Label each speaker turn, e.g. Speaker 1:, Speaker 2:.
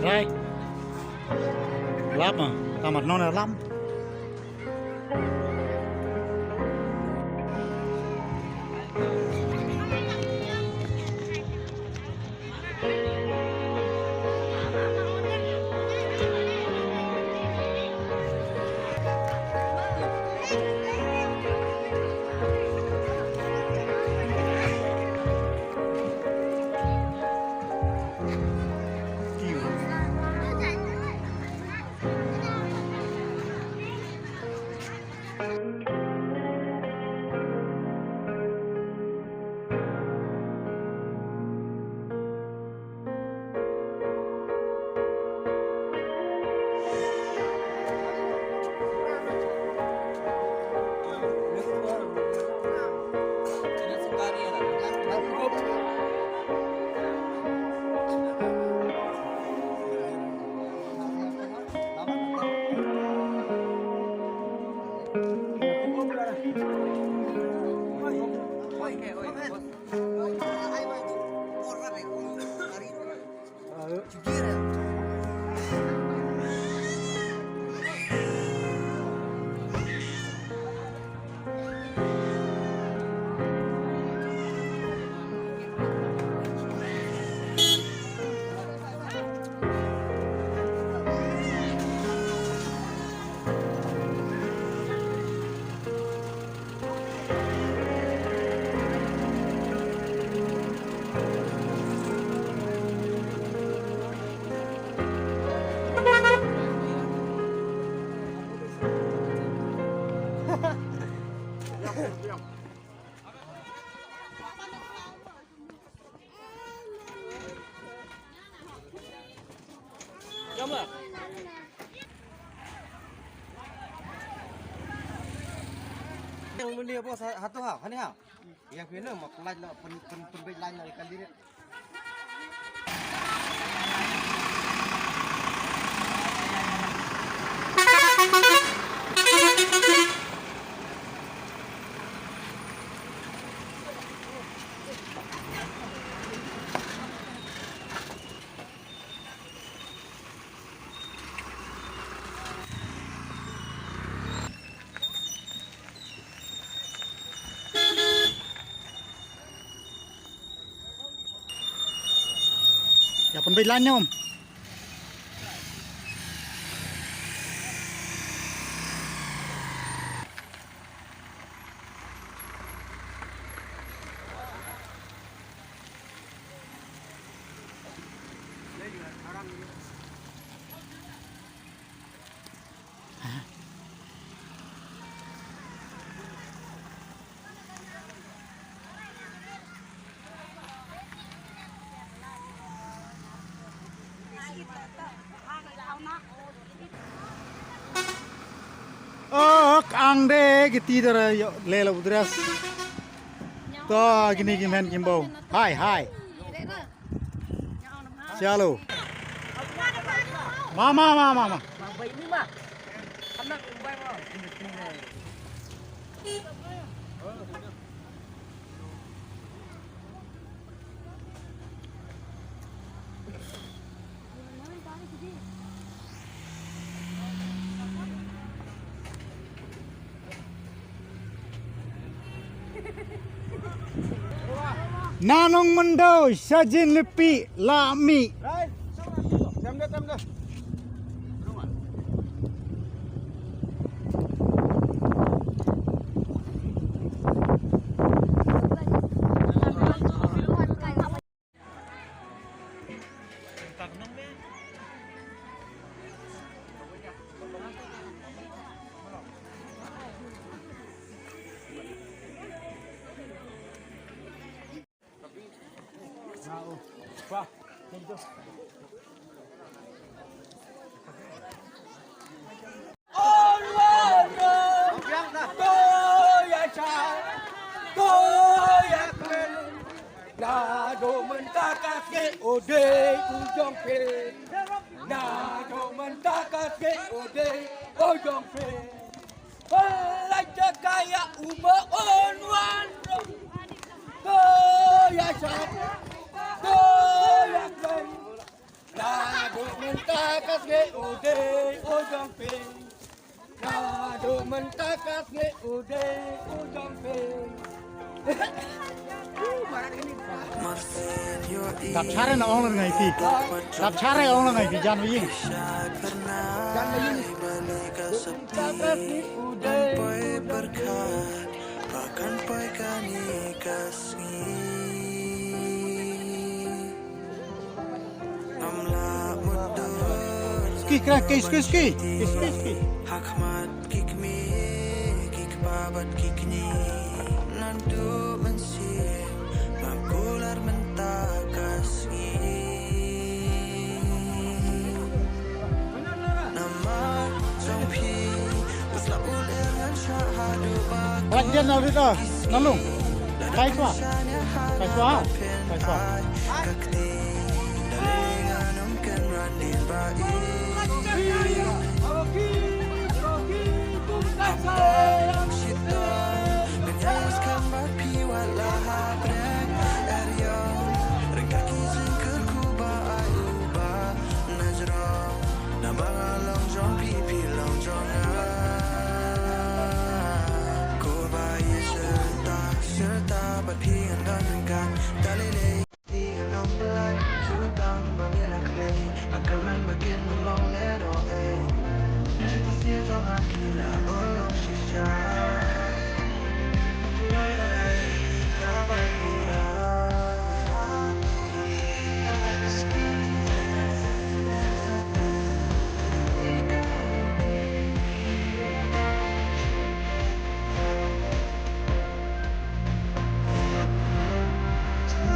Speaker 1: Rai. Lắm mà, tao mặt non là lắm.
Speaker 2: Yang mulia bos satu hal, kan ya? Yang kena mak lain lah, pen lain lah ikan diri.
Speaker 1: Ya pun baik lain om. Oh, ang deh gitu deh, lele udras. Tuh gini gimana gimbau. Hai. Halo. Mama. Nanong mendo sajin lepi lami.
Speaker 2: Right. Tem dah. Wah, itu. Nado mentakake ode ujong pe. Nado mentakake ode ujong pe. Pelajar kaya uma onwan. Ya sap. Ya kan. Nado
Speaker 3: mentakas nge ude ujang ping. Nado mentakas nge ude ujang ping.
Speaker 1: Đạp chát ấy nó ông là ngày thì đạp chát ấy ông là ngày thì gian với gì
Speaker 3: Mentakas nge ude
Speaker 4: Bahkan paikani kasih Amla mudur
Speaker 1: ski kra ski
Speaker 4: Hakmat kikmi Kikbabat kikni Nandu mensir Makular mentakasi Nama Zongpi Usla uliran syahadu
Speaker 1: Lạnh điên nào đi đó nó lùng khai xóa
Speaker 4: Kakti Dalingan umkan randin bai Bagian mong ledo A Just to see your heart, kila olong shisha